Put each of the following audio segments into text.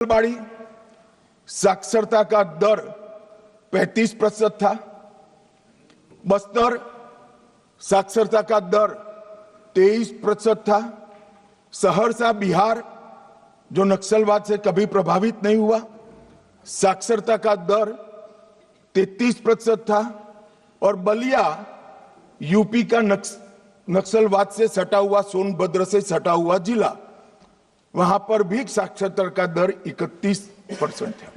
बाड़ी साक्षरता का दर 35% था। बस्तर साक्षरता का दर 23% था। सहरसा बिहार जो नक्सलवाद से कभी प्रभावित नहीं हुआ, साक्षरता का दर 33% था। और बलिया यूपी का नक्सलवाद से सटा हुआ, सोनभद्र से सटा हुआ जिला, वहां पर भी साक्षरता का दर 31% है।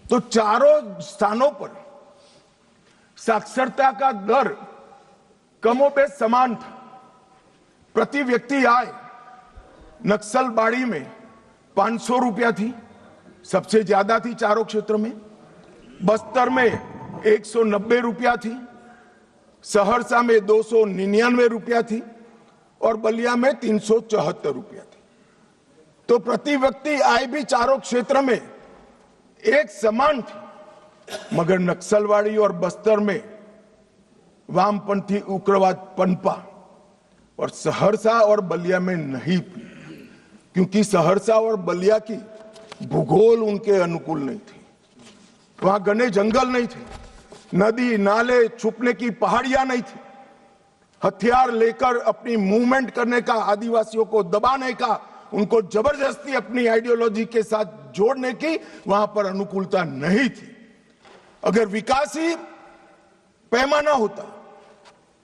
तो चारों स्थानों पर साक्षरता का दर कमोबेश समान था। प्रति व्यक्ति आय नक्सलबाड़ी में 500 रुपया थी, सबसे ज्यादा थी चारों क्षेत्र में। बस्तर में 190 रुपया थी, सहरसा में 299 रुपया थी और बलिया में 374 रुपया थी। तो प्रति व्यक्ति आय भी चारों क्षेत्र में एक समान थी, मगर नक्सलवाड़ी और बस्तर में वामपंथी उग्रवाद पनपा और सहरसा और बलिया में नहीं, क्योंकि सहरसा और बलिया की भूगोल उनके अनुकूल नहीं थी। वहां घने जंगल नहीं थे, नदी नाले, छुपने की पहाड़ियां नहीं थी। हथियार लेकर अपनी मूवमेंट करने का, आदिवासियों को दबाने का, उनको जबरदस्ती अपनी आइडियोलॉजी के साथ जोड़ने की वहां पर अनुकूलता नहीं थी। अगर विकासी पैमाना होता,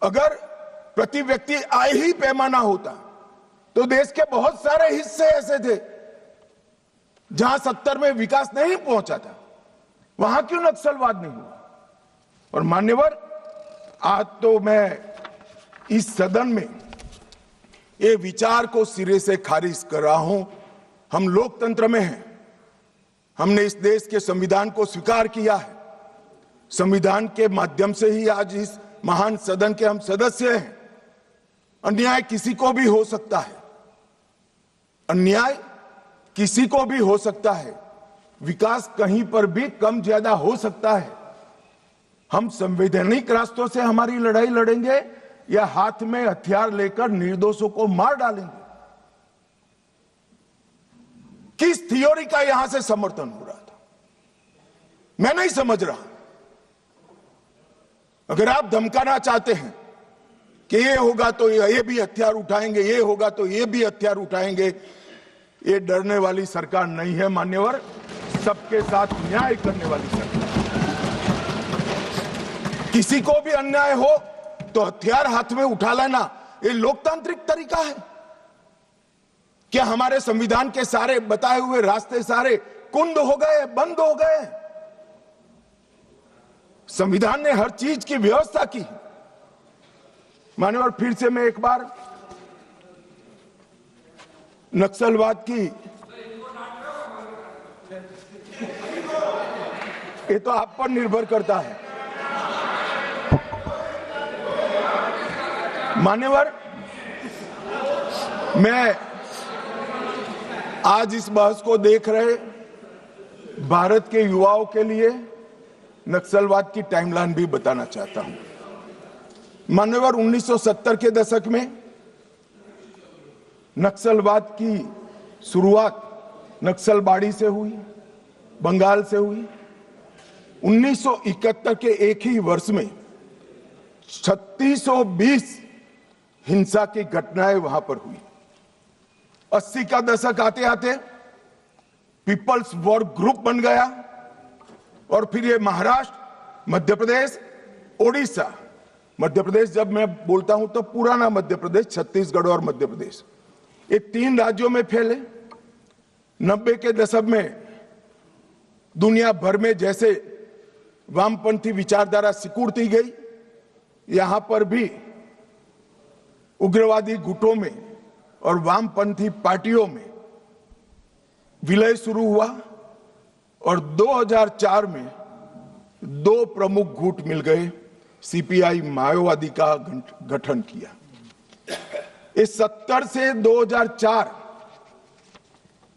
अगर प्रति व्यक्ति आय ही पैमाना होता, तो देश के बहुत सारे हिस्से ऐसे थे जहां 70 में विकास नहीं पहुंचा था। वहां क्यों नक्सलवाद नहीं हुआ? और मान्यवर, आज तो मैं इस सदन में ये विचार को सिरे से खारिज कर रहा हूं। हम लोकतंत्र में हैं, हमने इस देश के संविधान को स्वीकार किया है। संविधान के माध्यम से ही आज इस महान सदन के हम सदस्य हैं। अन्याय किसी को भी हो सकता है, अन्याय किसी को भी हो सकता है, विकास कहीं पर भी कम ज्यादा हो सकता है। हम संवैधानिक रास्तों से हमारी लड़ाई लड़ेंगे या हाथ में हथियार लेकर निर्दोषों को मार डालेंगे? किस थ्योरी का यहां से समर्थन हो रहा था, मैं नहीं समझ रहा। अगर आप धमकाना चाहते हैं कि ये होगा तो ये भी हथियार उठाएंगे, ये होगा तो ये भी हथियार उठाएंगे, ये डरने वाली सरकार नहीं है मान्यवर, सबके साथ न्याय करने वाली सरकार। किसी को भी अन्याय हो तो हथियार हाथ में उठा लेना, ये लोकतांत्रिक तरीका है क्या? हमारे संविधान के सारे बताए हुए रास्ते सारे कुंद हो गए, बंद हो गए? संविधान ने हर चीज की व्यवस्था की। मान्यवर, फिर से मैं एक बार नक्सलवाद की, ये तो आप पर निर्भर करता है मान्यवर। मैं आज इस बहस को देख रहे भारत के युवाओं के लिए नक्सलवाद की टाइमलाइन भी बताना चाहता हूं। मान्यवर, 1970 के दशक में नक्सलवाद की शुरुआत नक्सलबाड़ी से हुई, बंगाल से हुई। 1971 के एक ही वर्ष में 3620 हिंसा की घटनाएं वहां पर हुई। 80 का दशक आते आते पीपल्स वॉर ग्रुप बन गया और फिर ये महाराष्ट्र, मध्य प्रदेश, ओडिशा, मध्य प्रदेश जब मैं बोलता हूं तो पुराना मध्य प्रदेश, छत्तीसगढ़ और मध्य प्रदेश, ये 3 राज्यों में फैले। 90 के दशक में दुनिया भर में जैसे वामपंथी विचारधारा सिकुड़ती गई, यहां पर भी उग्रवादी गुटों में और वामपंथी पार्टियों में विलय शुरू हुआ और 2004 में 2 प्रमुख गुट मिल गए, सीपीआई माओवादी का गठन किया। इस 70 से 2004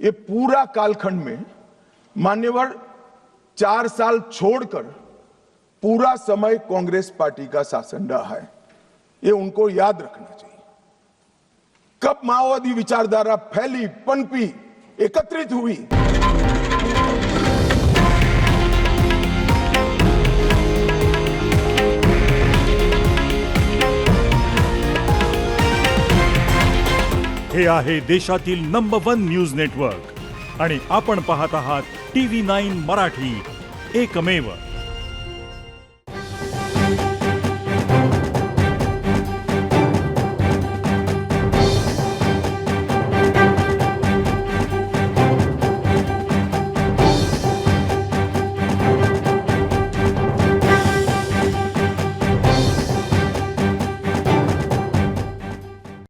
ये पूरा कालखंड में मान्यवर 4 साल छोड़कर पूरा समय कांग्रेस पार्टी का शासन रहा है। ये उनको याद रखना चाहिए। कब माओवादी विचारधारा फैली, पनपी, एकत्रित हुई, हे आहे देशातील नंबर 1 न्यूज नेटवर्क आणि आपण पाहत आहात TV9 मराठी, एकमेव.